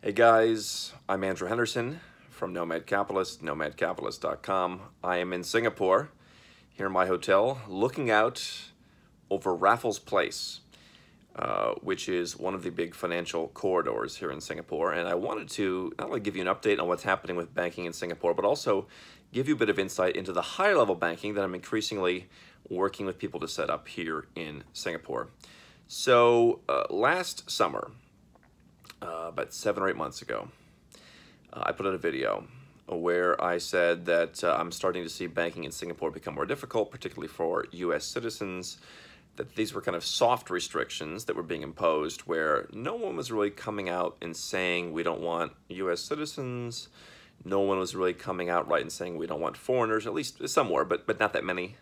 Hey guys, I'm Andrew Henderson from Nomad Capitalists, nomadcapitalist.com. I am in Singapore, here in my hotel, looking out over Raffles Place, which is one of the big financial corridors here in Singapore. And I wanted to not only give you an update on what's happening with banking in Singapore, but also give you a bit of insight into the higher level banking that I'm increasingly working with people to set up here in Singapore. So last summer, about 7 or 8 months ago, I put out a video where I said that I'm starting to see banking in Singapore become more difficult, particularly for US citizens, that these were kind of soft restrictions that were being imposed where no one was really coming out and saying we don't want US citizens, no one was really coming out right and saying we don't want foreigners, at least somewhere, but not that many.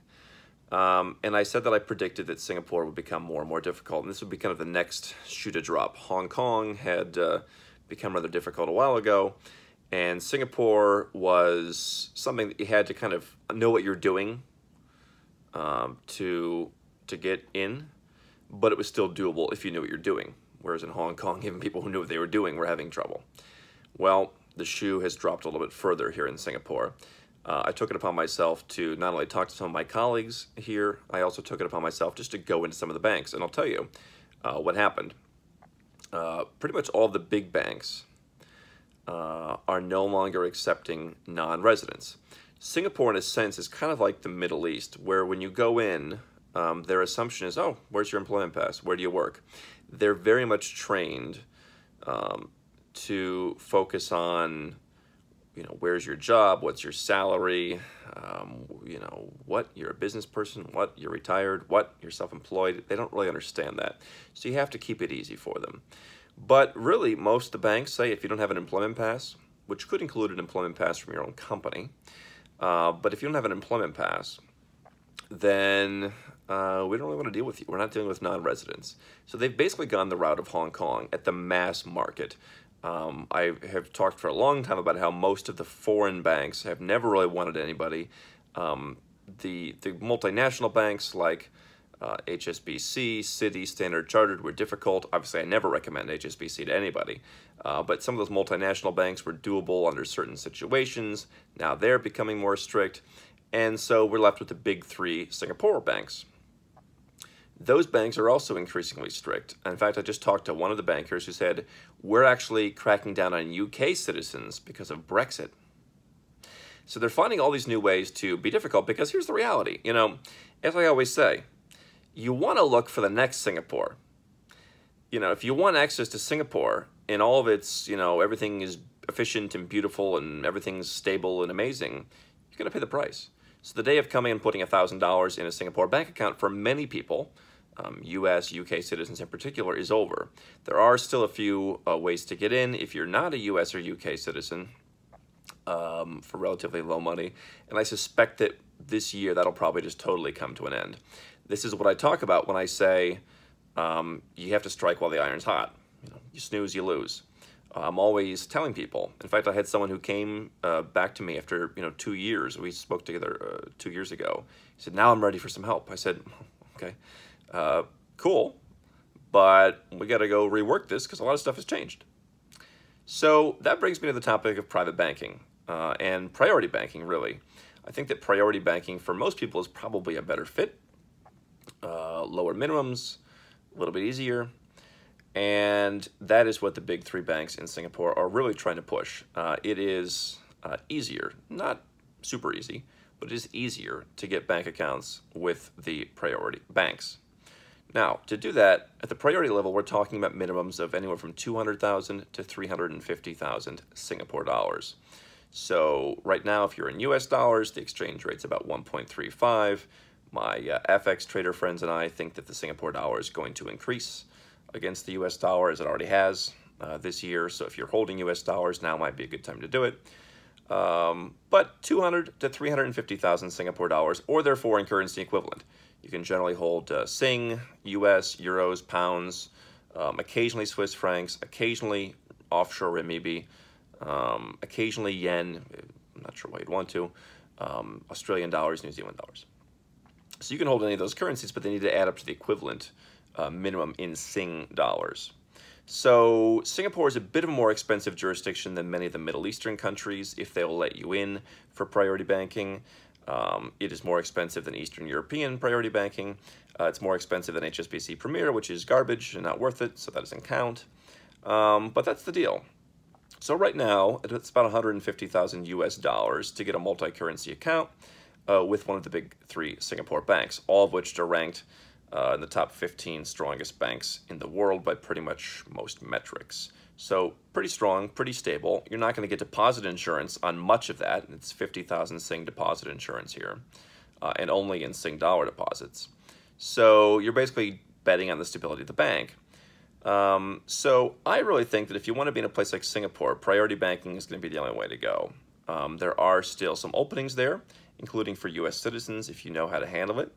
And I said that I predicted that Singapore would become more and more difficult, and this would be kind of the next shoe to drop. Hong Kong had become rather difficult a while ago, and Singapore was something that you had to kind of know what you're doing to get in, but it was still doable if you knew what you're doing. Whereas in Hong Kong, even people who knew what they were doing were having trouble. Well, the shoe has dropped a little bit further here in Singapore. I took it upon myself to not only talk to some of my colleagues here, I also took it upon myself just to go into some of the banks. And I'll tell you what happened. Pretty much all of the big banks are no longer accepting non-residents. Singapore, in a sense, is kind of like the Middle East, where when you go in, their assumption is, oh, where's your employment pass? Where do you work? They're very much trained to focus on, you know, where's your job, what's your salary, you know, what, you're a business person, what, you're retired, what, you're self-employed. They don't really understand that. So you have to keep it easy for them. But really, most of the banks say if you don't have an employment pass, which could include an employment pass from your own company, but if you don't have an employment pass, then we don't really want to deal with you. We're not dealing with non-residents. So they've basically gone the route of Hong Kong at the mass market. I have talked for a long time about how most of the foreign banks have never really wanted anybody. The multinational banks like HSBC, Citi, Standard Chartered were difficult. Obviously, I never recommend HSBC to anybody. But some of those multinational banks were doable under certain situations. Now they're becoming more strict. And so we're left with the big three Singapore banks. Those banks are also increasingly strict. In fact, I just talked to one of the bankers who said, we're actually cracking down on UK citizens because of Brexit. So they're finding all these new ways to be difficult because here's the reality. You know, as I always say, you want to look for the next Singapore. You know, if you want access to Singapore and all of its, you know, everything is efficient and beautiful and everything's stable and amazing, you're going to pay the price. So the day of coming and putting $1,000 in a Singapore bank account for many people, US, UK citizens in particular, is over. There are still a few ways to get in if you're not a US or UK citizen for relatively low money. And I suspect that this year that'll probably just totally come to an end. This is what I talk about when I say you have to strike while the iron's hot. You know, you snooze, you lose. I'm always telling people. In fact, I had someone who came back to me after 2 years. We spoke together 2 years ago. He said, now I'm ready for some help. I said, okay, cool, but we got to go rework this because a lot of stuff has changed. So that brings me to the topic of private banking and priority banking, really. I think that priority banking for most people is probably a better fit. Lower minimums, a little bit easier. And that is what the big three banks in Singapore are really trying to push. It is easier, not super easy, but it is easier to get bank accounts with the priority banks. Now, to do that, at the priority level, we're talking about minimums of anywhere from 200,000 to 350,000 Singapore dollars. So right now, if you're in US dollars, the exchange rate's about 1.35. My FX trader friends and I think that the Singapore dollar is going to increase against the US dollar, as it already has this year. So if you're holding US dollars, now might be a good time to do it. But 200 to 350,000 Singapore dollars or their foreign currency equivalent. You can generally hold Sing, US, euros, pounds, occasionally Swiss francs, occasionally offshore renminbi, occasionally yen, I'm not sure why you'd want to, Australian dollars, New Zealand dollars. So you can hold any of those currencies, but they need to add up to the equivalent minimum in Sing dollars. So Singapore is a bit of a more expensive jurisdiction than many of the Middle Eastern countries if they'll let you in for priority banking. It is more expensive than Eastern European priority banking. It's more expensive than HSBC Premier, which is garbage and not worth it, so that doesn't count. But that's the deal. So right now, it's about 150,000 US dollars to get a multi-currency account with one of the big three Singapore banks, all of which are ranked in the top 15 strongest banks in the world by pretty much most metrics. So pretty strong, pretty stable. You're not going to get deposit insurance on much of that. It's 50,000 Sing deposit insurance here, and only in Sing dollar deposits. So you're basically betting on the stability of the bank. So I really think that if you want to be in a place like Singapore, priority banking is going to be the only way to go. There are still some openings there, including for US citizens if you know how to handle it.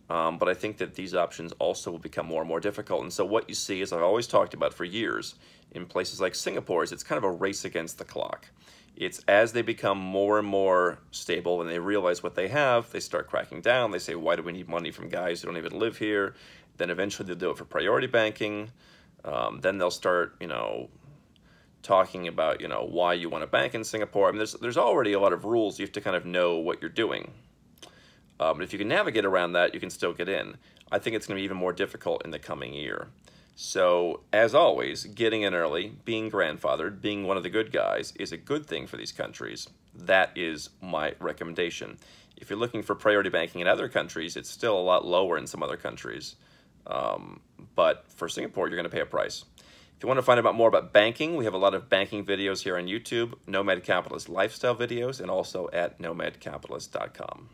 But I think that these options also will become more and more difficult. And so what you see, as I've always talked about for years, in places like Singapore, is it's kind of a race against the clock. It's as they become more and more stable and they realize what they have, they start cracking down. They say, why do we need money from guys who don't even live here? Then eventually they'll do it for priority banking. Then they'll start, talking about, why you want to bank in Singapore. I mean, there's already a lot of rules. You have to kind of know what you're doing. But if you can navigate around that, you can still get in. I think it's going to be even more difficult in the coming year. So, as always, getting in early, being grandfathered, being one of the good guys is a good thing for these countries. That is my recommendation. If you're looking for priority banking in other countries, it's still a lot lower in some other countries. But for Singapore, you're going to pay a price. If you want to find out more about banking, we have a lot of banking videos here on YouTube, Nomad Capitalist lifestyle videos, and also at nomadcapitalist.com.